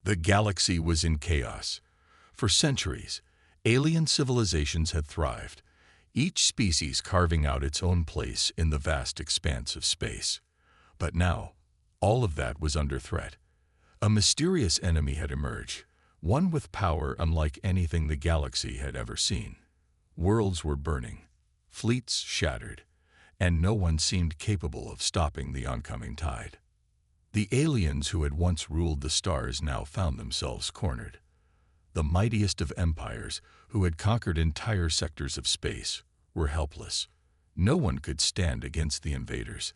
The galaxy was in chaos. For centuries, alien civilizations had thrived, each species carving out its own place in the vast expanse of space. But now, all of that was under threat. A mysterious enemy had emerged, one with power unlike anything the galaxy had ever seen. Worlds were burning, fleets shattered, and no one seemed capable of stopping the oncoming tide. The aliens who had once ruled the stars now found themselves cornered. The mightiest of empires, who had conquered entire sectors of space, were helpless. No one could stand against the invaders.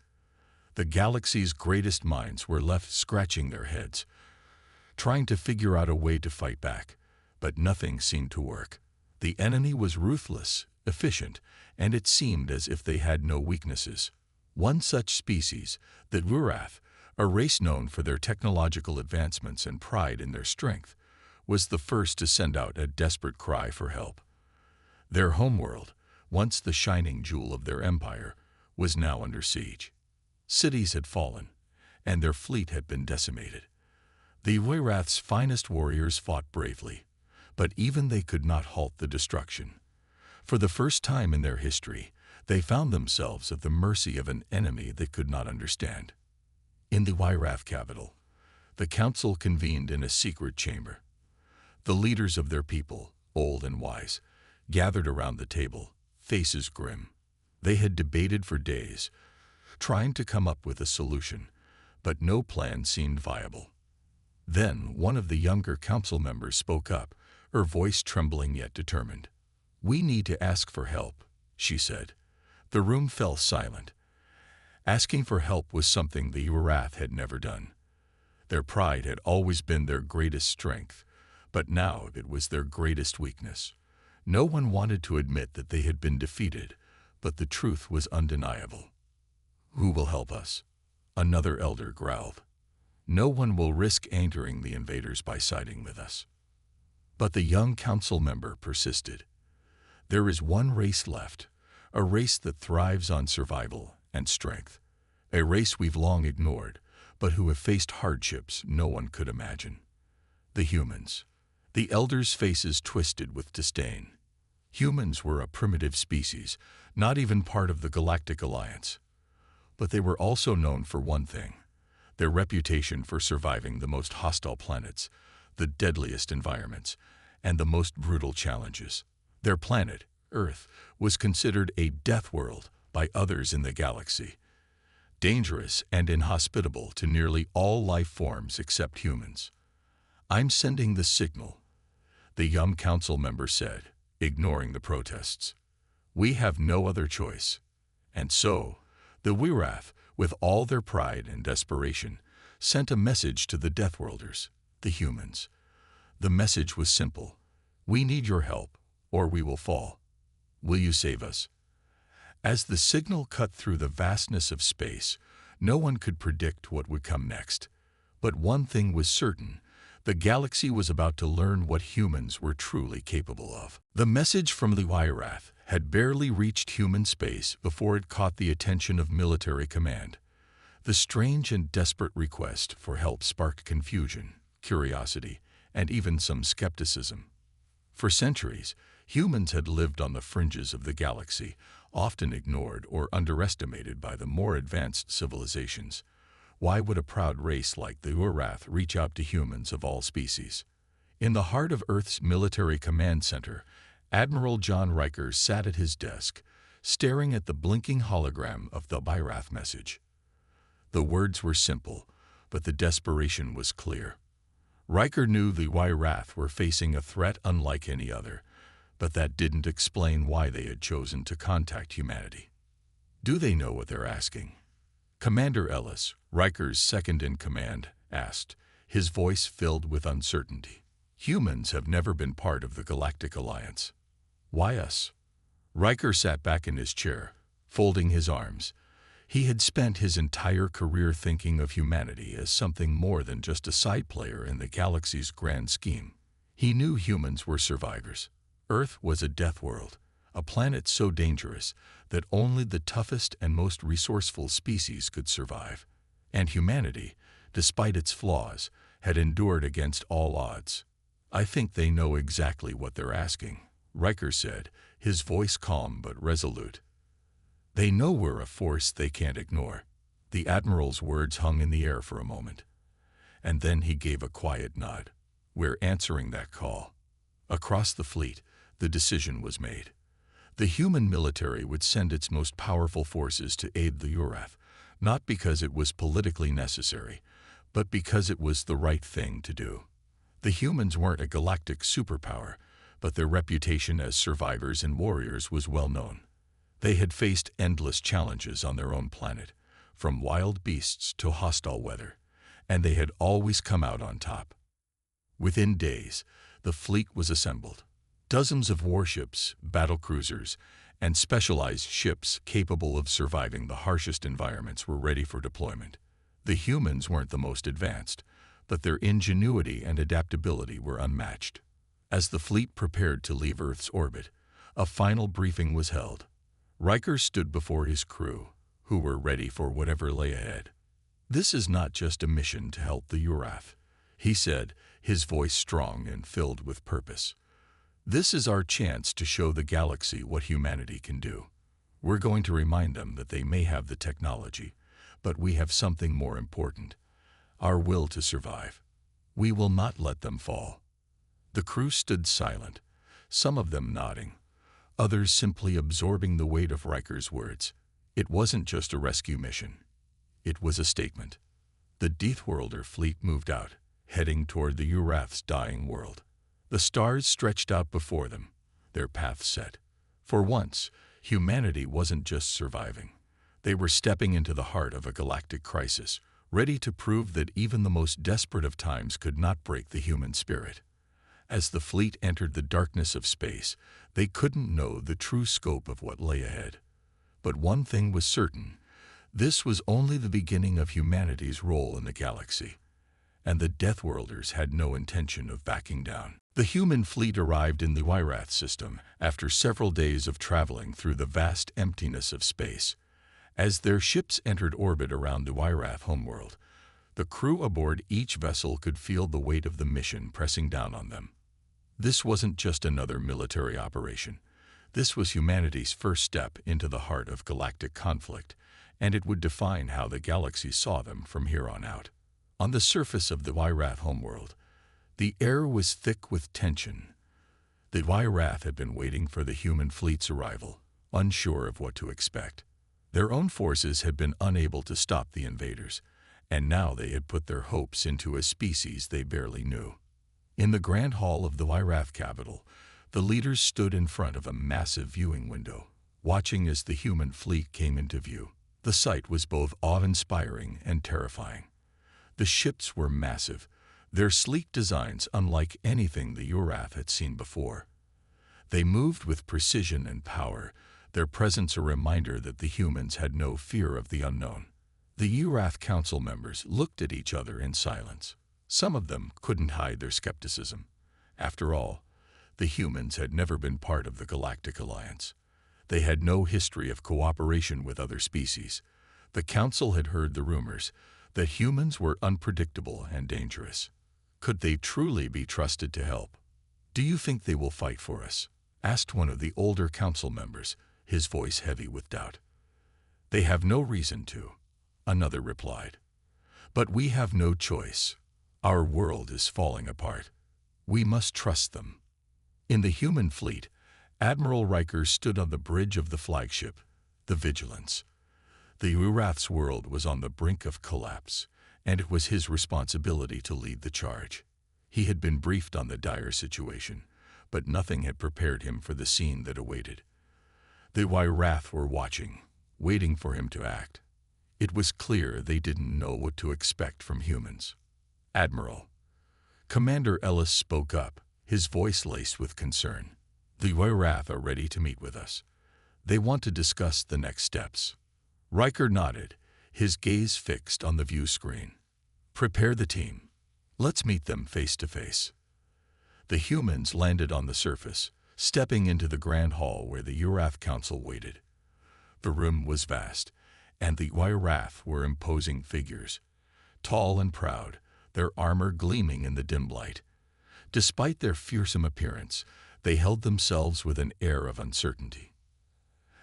The galaxy's greatest minds were left scratching their heads, trying to figure out a way to fight back, but nothing seemed to work. The enemy was ruthless, efficient, and it seemed as if they had no weaknesses. One such species, the Wurath, a race known for their technological advancements and pride in their strength, was the first to send out a desperate cry for help. Their homeworld, once the shining jewel of their empire, was now under siege. Cities had fallen, and their fleet had been decimated. The Wurath's finest warriors fought bravely, but even they could not halt the destruction. For the first time in their history, they found themselves at the mercy of an enemy they could not understand. In the Wurath capital, the council convened in a secret chamber. The leaders of their people, old and wise, gathered around the table, faces grim. They had debated for days, trying to come up with a solution, but no plan seemed viable. Then one of the younger council members spoke up, her voice trembling yet determined. "We need to ask for help," she said. The room fell silent. Asking for help was something the Wurath had never done. Their pride had always been their greatest strength, but now it was their greatest weakness. No one wanted to admit that they had been defeated, but the truth was undeniable. "Who will help us?" Another elder growled. "No one will risk angering the invaders by siding with us." But the young council member persisted. "There is one race left, a race that thrives on survival and strength, a race we've long ignored, but who have faced hardships no one could imagine. The humans." The elders' faces twisted with disdain. Humans were a primitive species, not even part of the Galactic Alliance. But they were also known for one thing: their reputation for surviving the most hostile planets, the deadliest environments, and the most brutal challenges. Their planet, Earth, was considered a death world by others in the galaxy, dangerous and inhospitable to nearly all life forms except humans. "I'm sending the signal," the young council member said, ignoring the protests. "We have no other choice." And so, the Wurath, with all their pride and desperation, sent a message to the Deathworlders, the humans. The message was simple: "We need your help, or we will fall. Will you save us?" As the signal cut through the vastness of space, no one could predict what would come next. But one thing was certain: the galaxy was about to learn what humans were truly capable of. The message from the Wurath had barely reached human space before it caught the attention of military command. The strange and desperate request for help sparked confusion, curiosity, and even some skepticism. For centuries, humans had lived on the fringes of the galaxy, often ignored or underestimated by the more advanced civilizations. Why would a proud race like the Wurath reach out to humans of all species? In the heart of Earth's military command center, Admiral John Riker sat at his desk, staring at the blinking hologram of the Wurath message. The words were simple, but the desperation was clear. Riker knew the Wurath were facing a threat unlike any other, but that didn't explain why they had chosen to contact humanity. "Do they know what they're asking?" Commander Ellis, Riker's second-in-command, asked, his voice filled with uncertainty. "Humans have never been part of the Galactic Alliance." "Why us?" Riker sat back in his chair, folding his arms. He had spent his entire career thinking of humanity as something more than just a side player in the galaxy's grand scheme. He knew humans were survivors. Earth was a death world, a planet so dangerous that only the toughest and most resourceful species could survive. And humanity, despite its flaws, had endured against all odds. "I think they know exactly what they're asking," Riker said, his voice calm but resolute. "They know we're a force they can't ignore." The Admiral's words hung in the air for a moment, and then he gave a quiet nod. "We're answering that call." Across the fleet, the decision was made. The human military would send its most powerful forces to aid the Urath, not because it was politically necessary, but because it was the right thing to do. The humans weren't a galactic superpower, but their reputation as survivors and warriors was well known. They had faced endless challenges on their own planet, from wild beasts to hostile weather, and they had always come out on top. Within days, the fleet was assembled. Dozens of warships, battlecruisers, and specialized ships capable of surviving the harshest environments were ready for deployment. The humans weren't the most advanced, but their ingenuity and adaptability were unmatched. As the fleet prepared to leave Earth's orbit, a final briefing was held. Riker stood before his crew, who were ready for whatever lay ahead. "This is not just a mission to help the Urath," he said, his voice strong and filled with purpose. "This is our chance to show the galaxy what humanity can do. We're going to remind them that they may have the technology, but we have something more important: our will to survive. We will not let them fall." The crew stood silent, some of them nodding, others simply absorbing the weight of Riker's words. It wasn't just a rescue mission. It was a statement. The Deathworlder fleet moved out, heading toward the Urath's dying world. The stars stretched out before them, their path set. For once, humanity wasn't just surviving. They were stepping into the heart of a galactic crisis, ready to prove that even the most desperate of times could not break the human spirit. As the fleet entered the darkness of space, they couldn't know the true scope of what lay ahead. But one thing was certain: this was only the beginning of humanity's role in the galaxy, and the Deathworlders had no intention of backing down. The human fleet arrived in the Urath system after several days of traveling through the vast emptiness of space. As their ships entered orbit around the Urath homeworld, the crew aboard each vessel could feel the weight of the mission pressing down on them. This wasn't just another military operation. This was humanity's first step into the heart of galactic conflict, and it would define how the galaxy saw them from here on out. On the surface of the Urath homeworld, the air was thick with tension. The Urath had been waiting for the human fleet's arrival, unsure of what to expect. Their own forces had been unable to stop the invaders, and now they had put their hopes into a species they barely knew. In the grand hall of the Urath capital, the leaders stood in front of a massive viewing window, watching as the human fleet came into view. The sight was both awe-inspiring and terrifying. The ships were massive, their sleek designs unlike anything the Urath had seen before. They moved with precision and power, their presence a reminder that the humans had no fear of the unknown. The Urath council members looked at each other in silence. Some of them couldn't hide their skepticism. After all, the humans had never been part of the Galactic Alliance. They had no history of cooperation with other species. The council had heard the rumors that humans were unpredictable and dangerous. Could they truly be trusted to help? "Do you think they will fight for us?" asked one of the older council members, his voice heavy with doubt. "They have no reason to," another replied. "But we have no choice. Our world is falling apart. We must trust them." In the human fleet, Admiral Riker stood on the bridge of the flagship, the Vigilance. The Urath's world was on the brink of collapse, and it was his responsibility to lead the charge. He had been briefed on the dire situation, but nothing had prepared him for the scene that awaited. The Urath were watching, waiting for him to act. It was clear they didn't know what to expect from humans. "Admiral." Commander Ellis spoke up, his voice laced with concern. "The Urath are ready to meet with us. They want to discuss the next steps." Riker nodded, his gaze fixed on the view screen. "Prepare the team. Let's meet them face to face." The humans landed on the surface, stepping into the grand hall where the Urath Council waited. The room was vast, and the Urath were imposing figures. Tall and proud, their armor gleaming in the dim light. Despite their fearsome appearance, they held themselves with an air of uncertainty.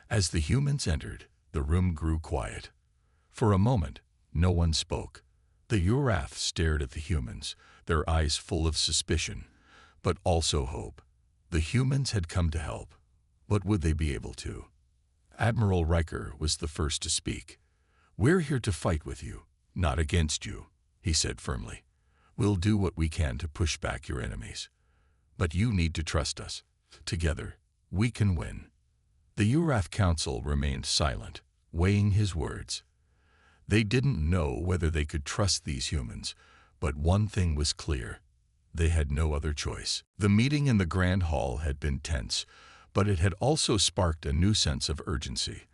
As the humans entered, the room grew quiet. For a moment, no one spoke. The Urath stared at the humans, their eyes full of suspicion, but also hope. The humans had come to help. But would they be able to? Admiral Riker was the first to speak. "We're here to fight with you, not against you," he said firmly. "We'll do what we can to push back your enemies. But you need to trust us. Together, we can win." The Urath Council remained silent, weighing his words. They didn't know whether they could trust these humans, but one thing was clear. They had no other choice. The meeting in the Grand Hall had been tense, but it had also sparked a new sense of urgency.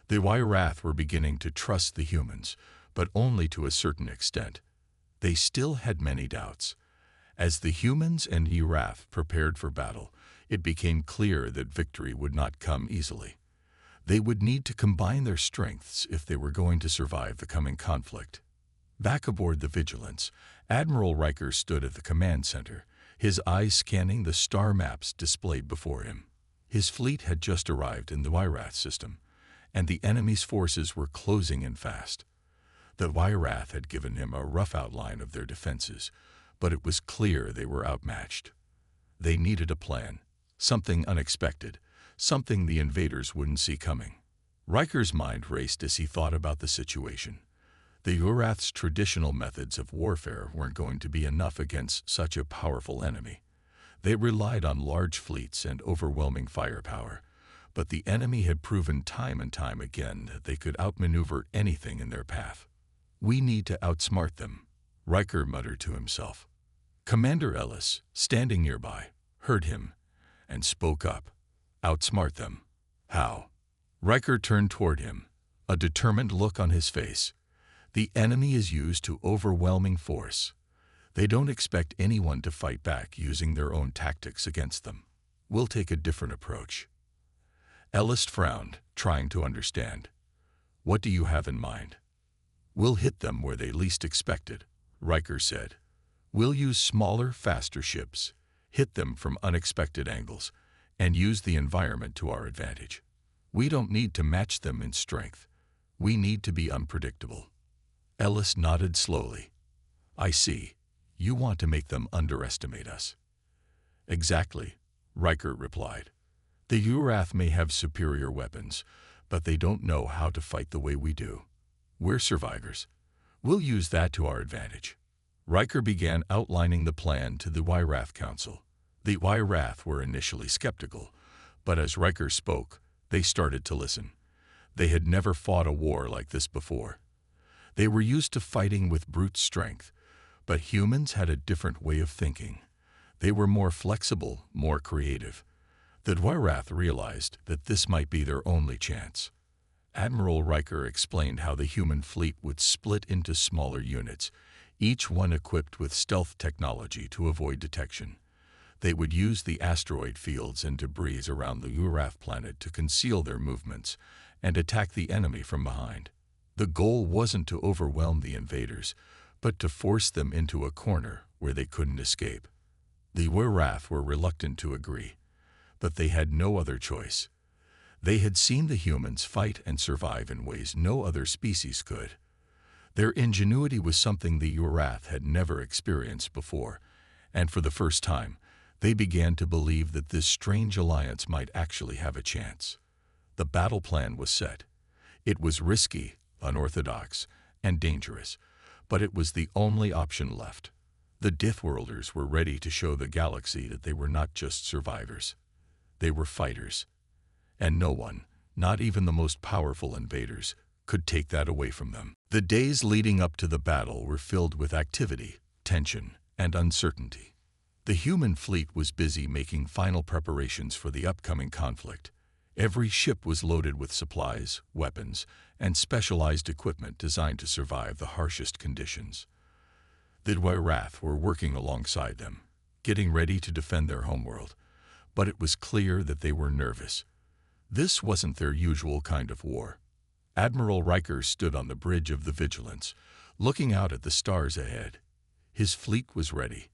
The Urath were beginning to trust the humans, but only to a certain extent. They still had many doubts. As the humans and Urath prepared for battle, it became clear that victory would not come easily. They would need to combine their strengths if they were going to survive the coming conflict. Back aboard the Vigilance, Admiral Riker stood at the command center, his eyes scanning the star maps displayed before him. His fleet had just arrived in the Urath system, and the enemy's forces were closing in fast. The Urath had given him a rough outline of their defenses, but it was clear they were outmatched. They needed a plan, something unexpected, something the invaders wouldn't see coming. Riker's mind raced as he thought about the situation. The Urath's traditional methods of warfare weren't going to be enough against such a powerful enemy. They relied on large fleets and overwhelming firepower, but the enemy had proven time and time again that they could outmaneuver anything in their path. "We need to outsmart them," Riker muttered to himself. Commander Ellis, standing nearby, heard him and spoke up. "Outsmart them? How?" Riker turned toward him, a determined look on his face. "The enemy is used to overwhelming force. They don't expect anyone to fight back using their own tactics against them. We'll take a different approach." Ellis frowned, trying to understand. "What do you have in mind?" "We'll hit them where they least expect it," Riker said. "We'll use smaller, faster ships, hit them from unexpected angles, and use the environment to our advantage. We don't need to match them in strength. We need to be unpredictable." Ellis nodded slowly. "I see. You want to make them underestimate us." "Exactly," Riker replied. "The Urath may have superior weapons, but they don't know how to fight the way we do. We're survivors. We'll use that to our advantage." Riker began outlining the plan to the Urath Council. The Urath were initially skeptical, but as Riker spoke, they started to listen. They had never fought a war like this before. They were used to fighting with brute strength, but humans had a different way of thinking. They were more flexible, more creative. The Urath realized that this might be their only chance. Admiral Riker explained how the human fleet would split into smaller units, each one equipped with stealth technology to avoid detection. They would use the asteroid fields and debris around the Urath planet to conceal their movements and attack the enemy from behind. The goal wasn't to overwhelm the invaders, but to force them into a corner where they couldn't escape. The Urath were reluctant to agree, but they had no other choice. They had seen the humans fight and survive in ways no other species could. Their ingenuity was something the Urath had never experienced before, and for the first time, they began to believe that this strange alliance might actually have a chance. The battle plan was set. It was risky, unorthodox, and dangerous, but it was the only option left. The Deathworlders were ready to show the galaxy that they were not just survivors. They were fighters. And no one, not even the most powerful invaders, could take that away from them. The days leading up to the battle were filled with activity, tension, and uncertainty. The human fleet was busy making final preparations for the upcoming conflict. Every ship was loaded with supplies, weapons, and specialized equipment designed to survive the harshest conditions. The Urath were working alongside them, getting ready to defend their homeworld, but it was clear that they were nervous. This wasn't their usual kind of war. Admiral Riker stood on the bridge of the Vigilance, looking out at the stars ahead. His fleet was ready.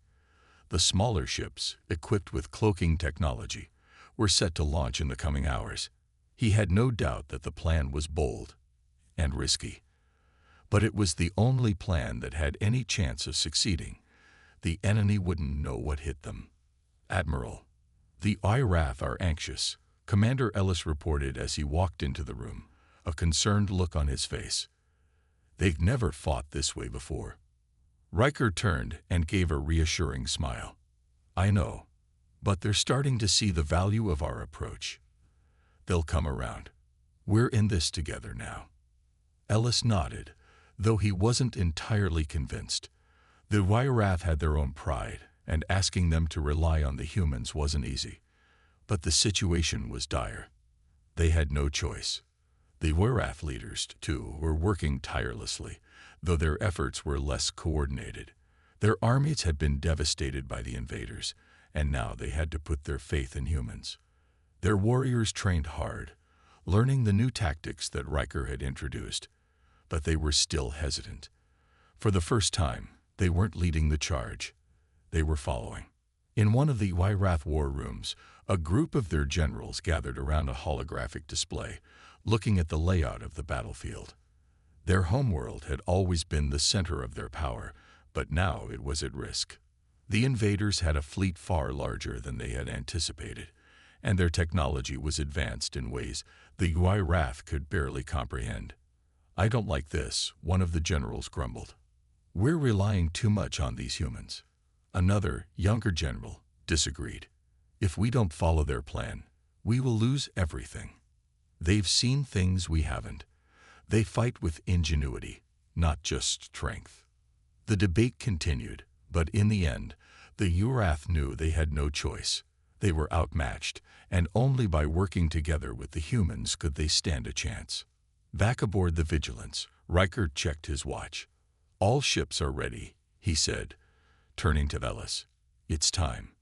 The smaller ships, equipped with cloaking technology, were set to launch in the coming hours. He had no doubt that the plan was bold and risky. But it was the only plan that had any chance of succeeding. The enemy wouldn't know what hit them. "Admiral, the IRAF are anxious," Commander Ellis reported as he walked into the room, a concerned look on his face. "They've never fought this way before." Riker turned and gave a reassuring smile. "I know, but they're starting to see the value of our approach. They'll come around. We're in this together now." Ellis nodded, though he wasn't entirely convinced. The IRAF had their own pride, and asking them to rely on the humans wasn't easy. But the situation was dire. They had no choice. The IRAF leaders, too, were working tirelessly, though their efforts were less coordinated. Their armies had been devastated by the invaders, and now they had to put their faith in humans. Their warriors trained hard, learning the new tactics that Riker had introduced, but they were still hesitant. For the first time, they weren't leading the charge. They were following. In one of the IRAF war rooms, a group of their generals gathered around a holographic display, looking at the layout of the battlefield. Their homeworld had always been the center of their power, but now it was at risk. The invaders had a fleet far larger than they had anticipated, and their technology was advanced in ways the IRAF could barely comprehend. "I don't like this," one of the generals grumbled. "We're relying too much on these humans." Another, younger general, disagreed. "If we don't follow their plan, we will lose everything. They've seen things we haven't. They fight with ingenuity, not just strength." The debate continued, but in the end, the IRAF knew they had no choice. They were outmatched, and only by working together with the humans could they stand a chance. Back aboard the Vigilance, Riker checked his watch. "All ships are ready," he said, turning to Ellis. "It's time."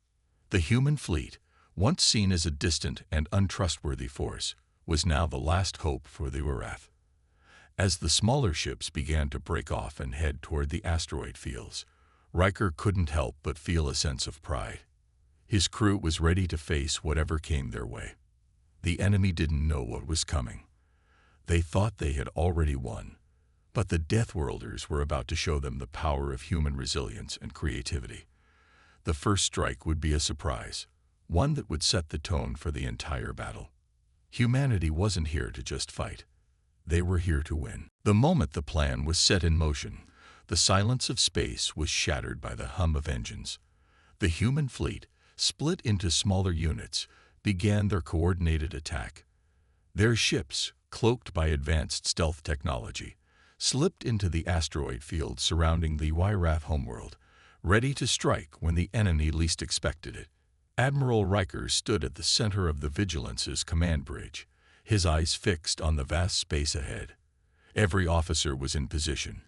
The human fleet, once seen as a distant and untrustworthy force, was now the last hope for the IRAF. As the smaller ships began to break off and head toward the asteroid fields, Riker couldn't help but feel a sense of pride. His crew was ready to face whatever came their way. The enemy didn't know what was coming. They thought they had already won, but the Deathworlders were about to show them the power of human resilience and creativity. The first strike would be a surprise, one that would set the tone for the entire battle. Humanity wasn't here to just fight. They were here to win. The moment the plan was set in motion, the silence of space was shattered by the hum of engines. The human fleet, split into smaller units, began their coordinated attack. Their ships, cloaked by advanced stealth technology, slipped into the asteroid field surrounding the IRAF homeworld, ready to strike when the enemy least expected it. Admiral Riker stood at the center of the Vigilance's command bridge, his eyes fixed on the vast space ahead. Every officer was in position,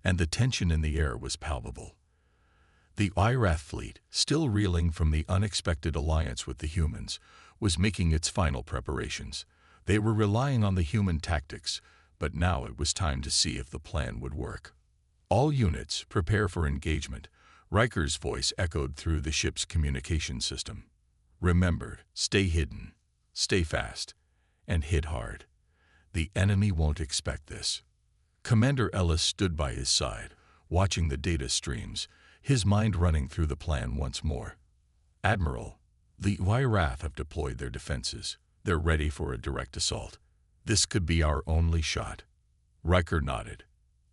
and the tension in the air was palpable. The IRAF fleet, still reeling from the unexpected alliance with the humans, was making its final preparations. They were relying on the human tactics, but now it was time to see if the plan would work. "All units, prepare for engagement," Riker's voice echoed through the ship's communication system. "Remember, stay hidden, stay fast, and hit hard. The enemy won't expect this." Commander Ellis stood by his side, watching the data streams, his mind running through the plan once more. "Admiral, the IRAF have deployed their defenses. They're ready for a direct assault. This could be our only shot." Riker nodded.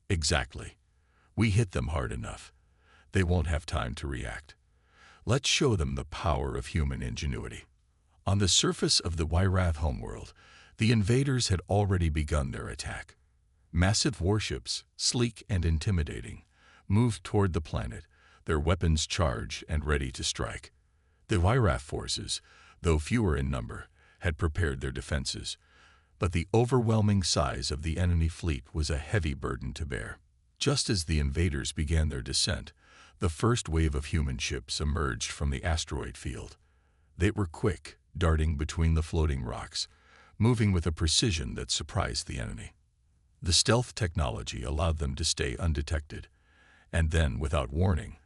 "Exactly. We hit them hard enough. They won't have time to react. Let's show them the power of human ingenuity." On the surface of the IRAF homeworld, the invaders had already begun their attack. Massive warships, sleek and intimidating, moved toward the planet, their weapons charged and ready to strike. The IRAF forces, though fewer in number, had prepared their defenses, but the overwhelming size of the enemy fleet was a heavy burden to bear. Just as the invaders began their descent, the first wave of human ships emerged from the asteroid field. They were quick, darting between the floating rocks, moving with a precision that surprised the enemy. The stealth technology allowed them to stay undetected, and then, without warning,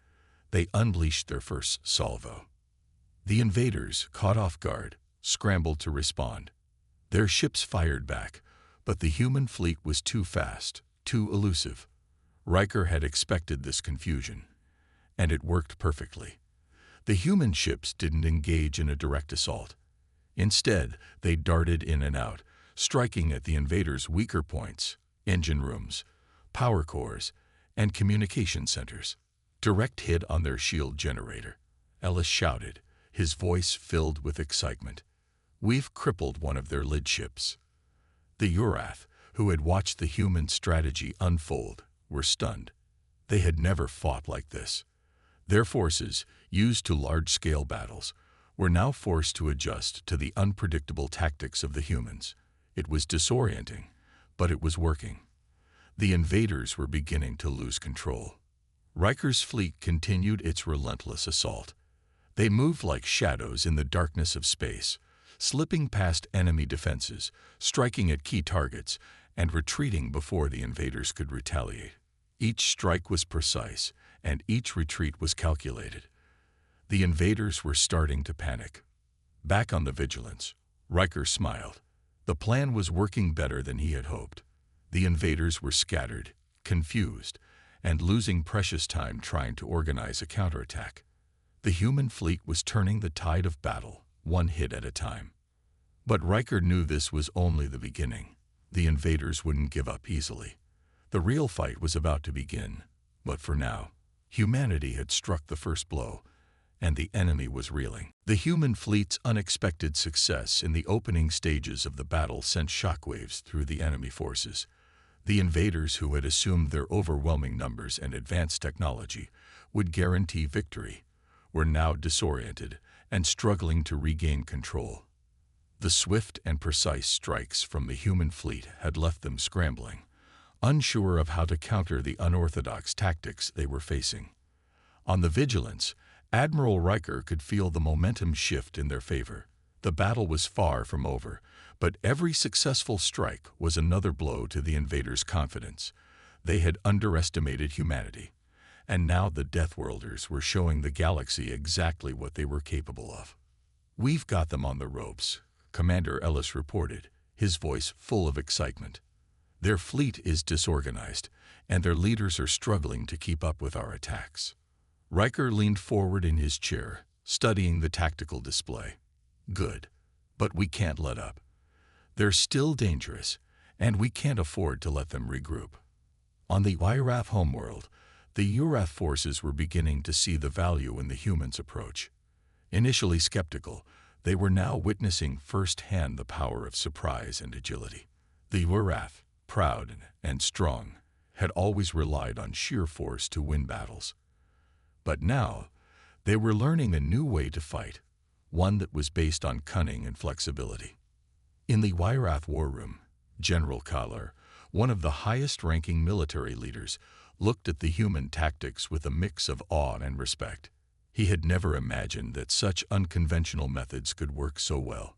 They unleashed their first salvo. The invaders, caught off guard, scrambled to respond. Their ships fired back, but the human fleet was too fast, too elusive. Riker had expected this confusion, and it worked perfectly. The human ships didn't engage in a direct assault. Instead, they darted in and out, striking at the invaders' weaker points, engine rooms, power cores, and communication centers. Direct hit on their shield generator. Ellis shouted, his voice filled with excitement. We've crippled one of their lid ships. The Urath, who had watched the human strategy unfold, were stunned. They had never fought like this. Their forces, used to large-scale battles, were now forced to adjust to the unpredictable tactics of the humans. It was disorienting, but it was working. The invaders were beginning to lose control. Riker's fleet continued its relentless assault. They moved like shadows in the darkness of space, slipping past enemy defenses, striking at key targets, and retreating before the invaders could retaliate. Each strike was precise, and each retreat was calculated. The invaders were starting to panic. Back on the Vigilance, Riker smiled. The plan was working better than he had hoped. The invaders were scattered, confused, and losing precious time trying to organize a counterattack. The human fleet was turning the tide of battle, one hit at a time. But Riker knew this was only the beginning. The invaders wouldn't give up easily. The real fight was about to begin, but for now, humanity had struck the first blow, and the enemy was reeling. The human fleet's unexpected success in the opening stages of the battle sent shockwaves through the enemy forces. The invaders, who had assumed their overwhelming numbers and advanced technology would guarantee victory, were now disoriented and struggling to regain control. The swift and precise strikes from the human fleet had left them scrambling, unsure of how to counter the unorthodox tactics they were facing. On the Vigilance, Admiral Riker could feel the momentum shift in their favor. The battle was far from over, but every successful strike was another blow to the invaders' confidence. They had underestimated humanity, and now the Deathworlders were showing the galaxy exactly what they were capable of. "We've got them on the ropes," Commander Ellis reported, his voice full of excitement. "Their fleet is disorganized, and their leaders are struggling to keep up with our attacks." Riker leaned forward in his chair, studying the tactical display. "Good, but we can't let up. They're still dangerous, and we can't afford to let them regroup." On the Yraf homeworld, the Urath forces were beginning to see the value in the humans' approach. Initially skeptical, they were now witnessing firsthand the power of surprise and agility. The Urath, proud and strong, had always relied on sheer force to win battles. But now, they were learning a new way to fight, one that was based on cunning and flexibility. In the Yraf war room, General Kalar, one of the highest-ranking military leaders, looked at the human tactics with a mix of awe and respect. He had never imagined that such unconventional methods could work so well.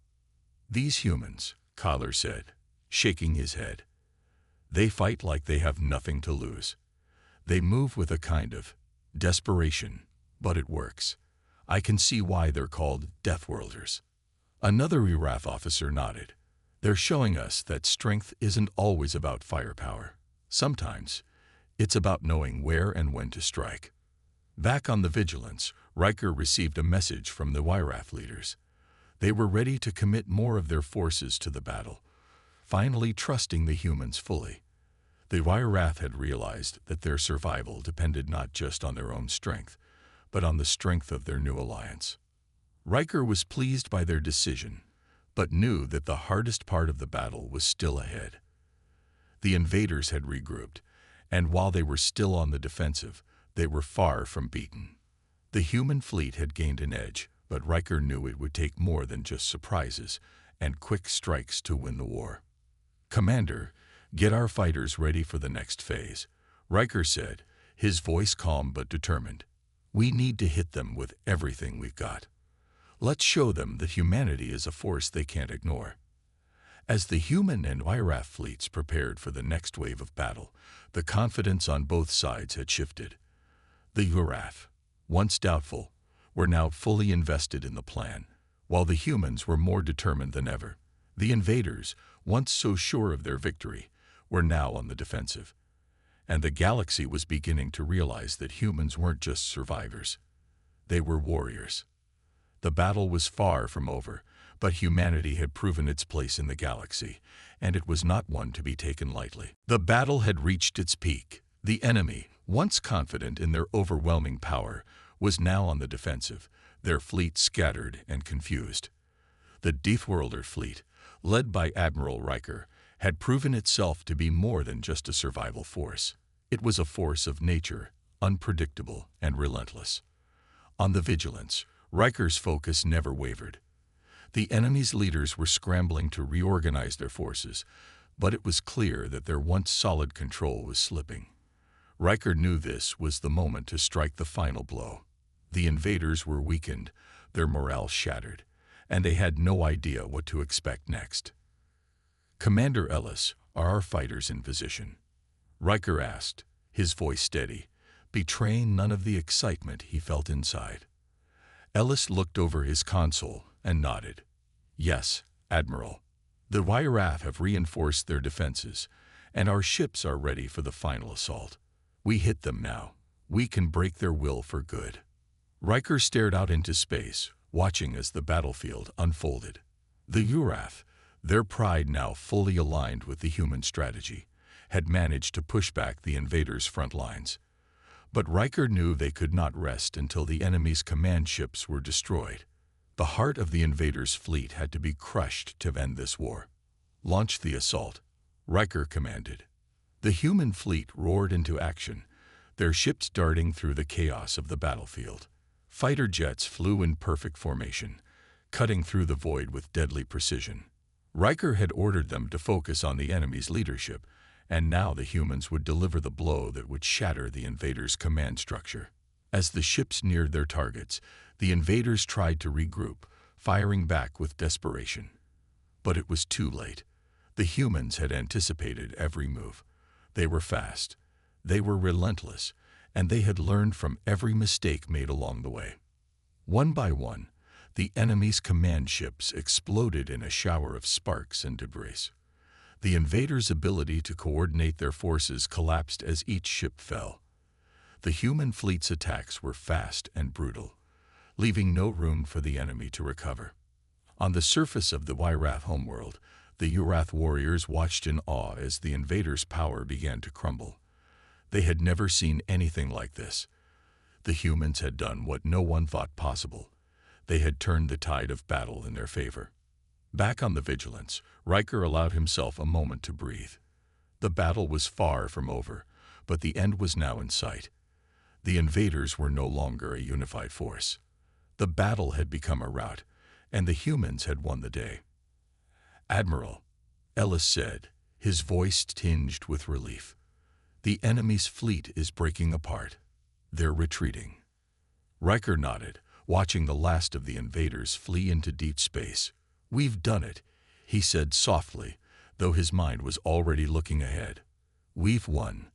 "These humans," Kalar said, shaking his head, "they fight like they have nothing to lose. They move with a kind of desperation, but it works. I can see why they're called Deathworlders." Another Urath officer nodded. "They're showing us that strength isn't always about firepower. Sometimes, it's about knowing where and when to strike." Back on the Vigilance, Riker received a message from the Yraf leaders. They were ready to commit more of their forces to the battle, finally trusting the humans fully. The Yraf had realized that their survival depended not just on their own strength, but on the strength of their new alliance. Riker was pleased by their decision, but knew that the hardest part of the battle was still ahead. The invaders had regrouped, and while they were still on the defensive, they were far from beaten. The human fleet had gained an edge, but Riker knew it would take more than just surprises and quick strikes to win the war. "Commander, get our fighters ready for the next phase," Riker said, his voice calm but determined. "We need to hit them with everything we've got. Let's show them that humanity is a force they can't ignore." As the human and Yraf fleets prepared for the next wave of battle, the confidence on both sides had shifted. The Urath, once doubtful, were now fully invested in the plan, while the humans were more determined than ever. The invaders, once so sure of their victory, were now on the defensive. And the galaxy was beginning to realize that humans weren't just survivors. They were warriors. The battle was far from over, but humanity had proven its place in the galaxy, and it was not one to be taken lightly. The battle had reached its peak. The enemy, once confident in their overwhelming power, was now on the defensive, their fleet scattered and confused. The Deathworlder fleet, led by Admiral Riker, had proven itself to be more than just a survival force. It was a force of nature, unpredictable and relentless. On the Vigilance, Riker's focus never wavered. The enemy's leaders were scrambling to reorganize their forces, but it was clear that their once solid control was slipping. Riker knew this was the moment to strike the final blow. The invaders were weakened, their morale shattered, and they had no idea what to expect next. "Commander Ellis, are our fighters in position?" Riker asked, his voice steady, betraying none of the excitement he felt inside. Ellis looked over his console and nodded. "Yes, Admiral. The Wirath have reinforced their defenses, and our ships are ready for the final assault. We hit them now. We can break their will for good." Riker stared out into space, watching as the battlefield unfolded. The Wirath, their pride now fully aligned with the human strategy, had managed to push back the invaders' front lines. But Riker knew they could not rest until the enemy's command ships were destroyed. The heart of the invaders' fleet had to be crushed to end this war. "Launch the assault," Riker commanded. The human fleet roared into action, their ships darting through the chaos of the battlefield. Fighter jets flew in perfect formation, cutting through the void with deadly precision. Riker had ordered them to focus on the enemy's leadership, and now the humans would deliver the blow that would shatter the invaders' command structure. As the ships neared their targets, the invaders tried to regroup, firing back with desperation. But it was too late. The humans had anticipated every move. They were fast, they were relentless, and they had learned from every mistake made along the way. One by one, the enemy's command ships exploded in a shower of sparks and debris. The invaders' ability to coordinate their forces collapsed as each ship fell. The human fleet's attacks were fast and brutal, leaving no room for the enemy to recover. On the surface of the Wirath homeworld, the Wirath warriors watched in awe as the invaders' power began to crumble. They had never seen anything like this. The humans had done what no one thought possible. They had turned the tide of battle in their favor. Back on the Vigilance, Riker allowed himself a moment to breathe. The battle was far from over, but the end was now in sight. The invaders were no longer a unified force. The battle had become a rout, and the humans had won the day. "Admiral," Ellis said, his voice tinged with relief, "the enemy's fleet is breaking apart. They're retreating." Riker nodded, watching the last of the invaders flee into deep space. "We've done it," he said softly, though his mind was already looking ahead. "We've won."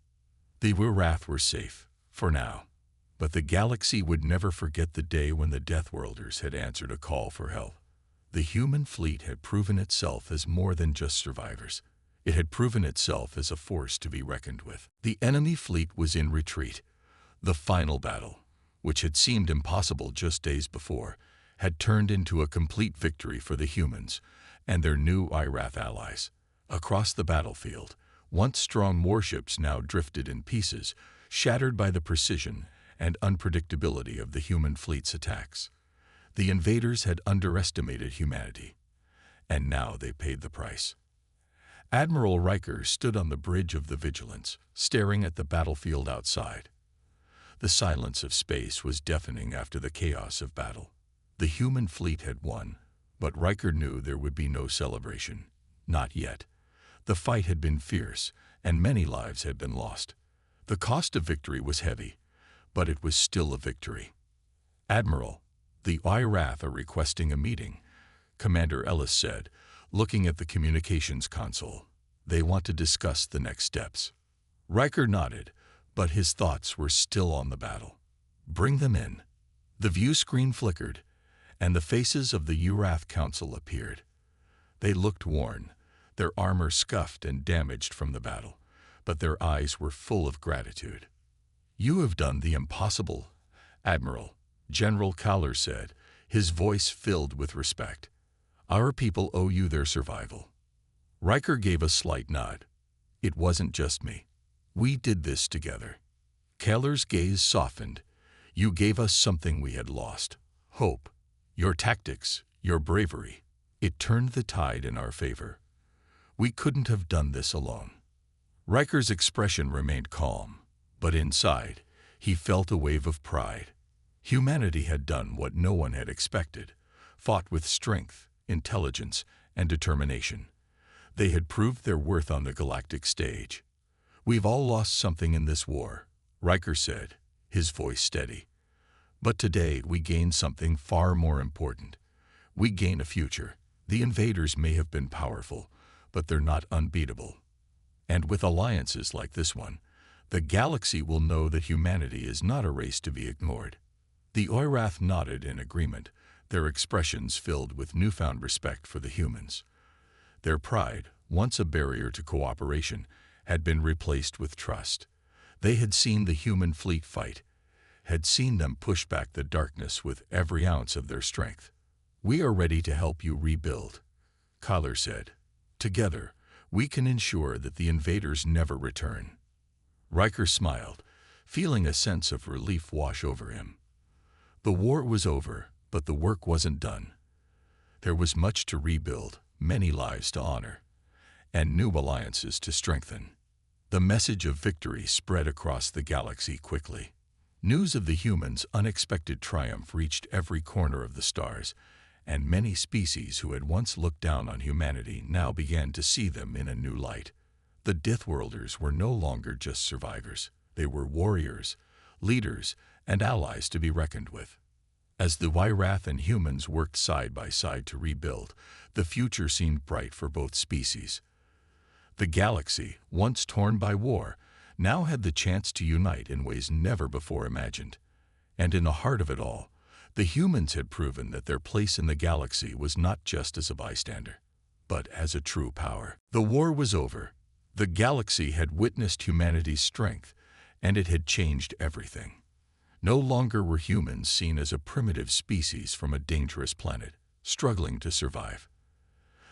The Wirath were safe, for now. But the galaxy would never forget the day when the Deathworlders had answered a call for help. The human fleet had proven itself as more than just survivors. It had proven itself as a force to be reckoned with. The enemy fleet was in retreat. The final battle, which had seemed impossible just days before, had turned into a complete victory for the humans and their new Wirath allies. Across the battlefield, once strong warships now drifted in pieces, shattered by the precision and unpredictability of the human fleet's attacks. The invaders had underestimated humanity, and now they paid the price. Admiral Riker stood on the bridge of the Vigilance, staring at the battlefield outside. The silence of space was deafening after the chaos of battle. The human fleet had won, but Riker knew there would be no celebration. Not yet. The fight had been fierce, and many lives had been lost. The cost of victory was heavy, but it was still a victory. "Admiral, the Wirath are requesting a meeting," Commander Ellis said, looking at the communications console. "They want to discuss the next steps." Riker nodded, but his thoughts were still on the battle. Bring them in. The view screen flickered, and the faces of the Urath Council appeared. They looked worn, their armor scuffed and damaged from the battle, but their eyes were full of gratitude. "You have done the impossible, Admiral," General Kaller said, his voice filled with respect. "Our people owe you their survival." Riker gave a slight nod. "It wasn't just me. We did this together." Kaller's gaze softened. "You gave us something we had lost. Hope. Your tactics, your bravery. It turned the tide in our favor. We couldn't have done this alone." Riker's expression remained calm, but inside, he felt a wave of pride. Humanity had done what no one had expected, fought with strength, intelligence, and determination. They had proved their worth on the galactic stage. "We've all lost something in this war," Riker said, his voice steady. "But today we gain something far more important. We gain a future. The invaders may have been powerful, but they're not unbeatable. And with alliances like this one, the galaxy will know that humanity is not a race to be ignored." The Oirath nodded in agreement, their expressions filled with newfound respect for the humans. Their pride, once a barrier to cooperation, had been replaced with trust. They had seen the human fleet fight, had seen them push back the darkness with every ounce of their strength. "We are ready to help you rebuild," Kaller said. "Together, we can ensure that the invaders never return." Riker smiled, feeling a sense of relief wash over him. The war was over, but the work wasn't done. There was much to rebuild, many lives to honor, and new alliances to strengthen. The message of victory spread across the galaxy quickly. News of the humans' unexpected triumph reached every corner of the stars, and many species who had once looked down on humanity now began to see them in a new light. The Deathworlders were no longer just survivors. They were warriors, leaders, and allies to be reckoned with. As the Wyrath and humans worked side by side to rebuild, the future seemed bright for both species. The galaxy, once torn by war, now had the chance to unite in ways never before imagined. And in the heart of it all, the humans had proven that their place in the galaxy was not just as a bystander, but as a true power. The war was over. The galaxy had witnessed humanity's strength, and it had changed everything. No longer were humans seen as a primitive species from a dangerous planet, struggling to survive.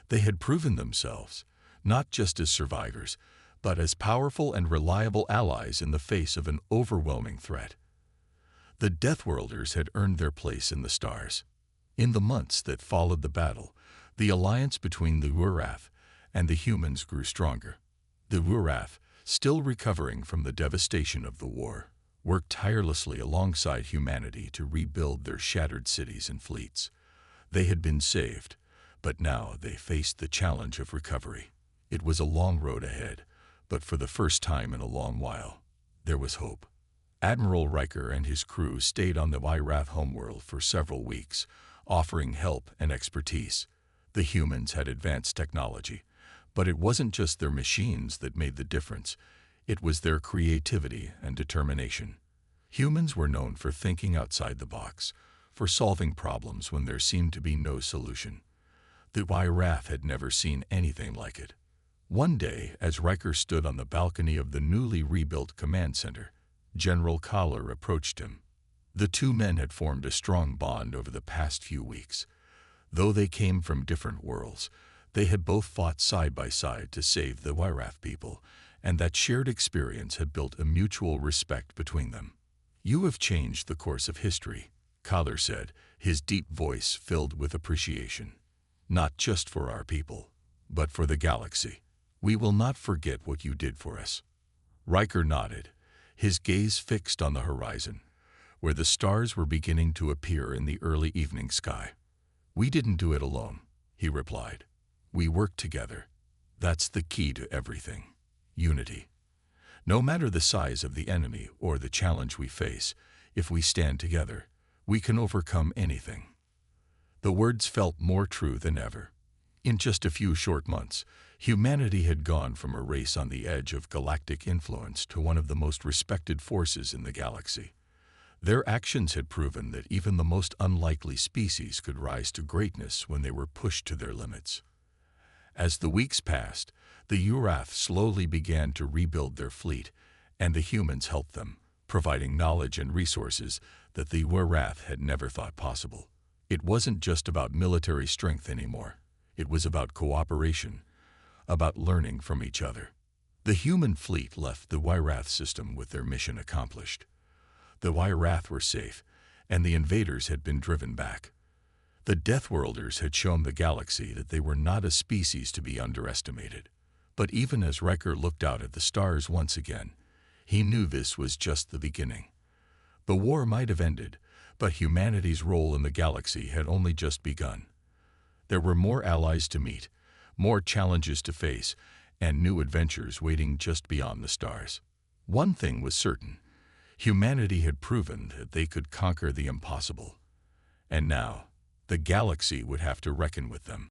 They had proven themselves, not just as survivors, but as powerful and reliable allies in the face of an overwhelming threat. The Deathworlders had earned their place in the stars. In the months that followed the battle, the alliance between the Urath and the humans grew stronger. The Urath, still recovering from the devastation of the war, worked tirelessly alongside humanity to rebuild their shattered cities and fleets. They had been saved, but now they faced the challenge of recovery. It was a long road ahead, but for the first time in a long while, there was hope. Admiral Riker and his crew stayed on the Wyrath homeworld for several weeks, offering help and expertise. The humans had advanced technology, but it wasn't just their machines that made the difference. It was their creativity and determination. Humans were known for thinking outside the box, for solving problems when there seemed to be no solution. The Wyrath had never seen anything like it. One day, as Riker stood on the balcony of the newly rebuilt command center, General Kaller approached him. The two men had formed a strong bond over the past few weeks. Though they came from different worlds, they had both fought side by side to save the Wyrath people, and that shared experience had built a mutual respect between them. "You have changed the course of history," Kaller said, his deep voice filled with appreciation. "Not just for our people, but for the galaxy. We will not forget what you did for us." Riker nodded, his gaze fixed on the horizon, where the stars were beginning to appear in the early evening sky. "We didn't do it alone," he replied. "We worked together. That's the key to everything. Unity. No matter the size of the enemy or the challenge we face, if we stand together, we can overcome anything." The words felt more true than ever. In just a few short months, humanity had gone from a race on the edge of galactic influence to one of the most respected forces in the galaxy. Their actions had proven that even the most unlikely species could rise to greatness when they were pushed to their limits. As the weeks passed, the Urath slowly began to rebuild their fleet, and the humans helped them, providing knowledge and resources that the Urath had never thought possible. It wasn't just about military strength anymore. It was about cooperation, about learning from each other. The human fleet left the Wyrath system with their mission accomplished. The Wyrath were safe, and the invaders had been driven back. The Deathworlders had shown the galaxy that they were not a species to be underestimated. But even as Riker looked out at the stars once again, he knew this was just the beginning. The war might have ended, but humanity's role in the galaxy had only just begun. There were more allies to meet, more challenges to face, and new adventures waiting just beyond the stars. One thing was certain: humanity had proven that they could conquer the impossible. And now, the galaxy would have to reckon with them.